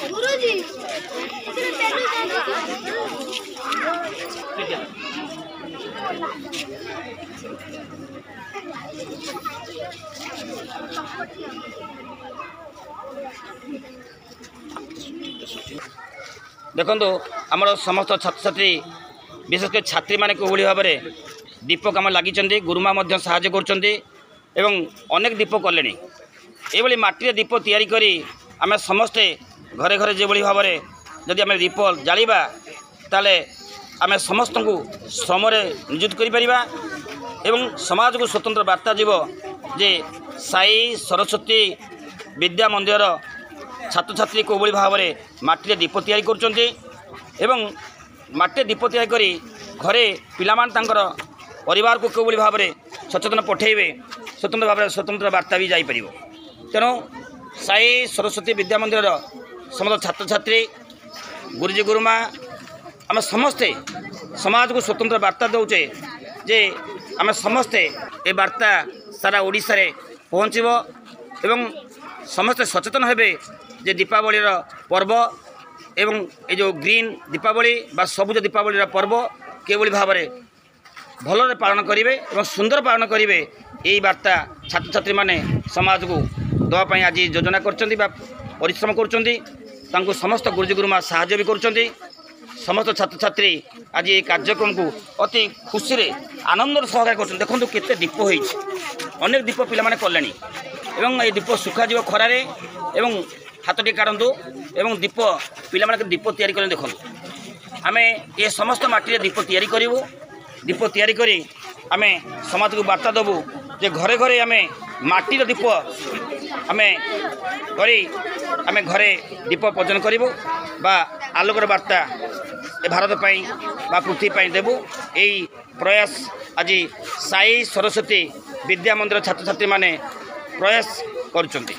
गुरुजी देखो आमर समस्त छात्र छात्री विशेषकर छात्री माने को भाव में दीप कम लगी गुरुमा साहाय्य कर दीप कले ये माटी दीप तैयारी करी आम समस्ते घरे घरे जो भाव में जदि आम दीप जालिबा ताले आम समस्त को श्रम नियुक्त कर समाज को स्वतंत्र वार्ता जीव जे साई सरस्वती विद्या मंदिर छात्र छात्री को भाव में माटी दीप तैयारी कर माटी दीप तैयारी करी घरे पिलामान परिवार को कौली भाव में सचेतन पठेबे स्वतंत्र भाव में स्वतंत्र वार्ता भी जापर तेणु साई सरस्वती विद्या मंदिर समस्त छात्र छात्री गुरुजी गुरुमा आम समस्ते समाज को स्वतंत्र वार्ता दौचे जे आम समस्ते ये वार्ता सारा ओडिशा रे पहुँचब एवं समस्ते सचेतन हेबे जे दीपावली पर्व एवं ये जो ग्रीन दीपावली बा सबुज दीपावली पर्व केवल भाव में भल पालन करेंगे और सुंदर पालन करेंगे यही वार्ता छात्र छात्री माने समाज को दवाई आज योजना कर परिश्रम कर समस्त गुरुजी गुरुमा साहाय्य भी कर समस्त छात्र छात्री आज ये कार्यक्रम को अति खुशी रे आनंदर सहकार कर देखो केते दीप हो अनेक दीप पिला माने कले ये दीप सुखा जीव खरारे एवं हाथ टे काढ़ु एवं दीप पिला माने दीप तैयारी करें देखो आम ये समस्त माटी दीप तैयारी करूँ दीप तैयारी करी आम समाज को वार्ता देवु जे घरे घरे आम माटीर दीप आम करी आम घरे दीप प्रज्वलन करूँ बा आलोकर वार्ता ए भारत पाई बा पृथ्वी पाई देबु यही प्रयास आज साई सरस्वती विद्या मंदिर छात्र छात्री माने प्रयास करुचंती।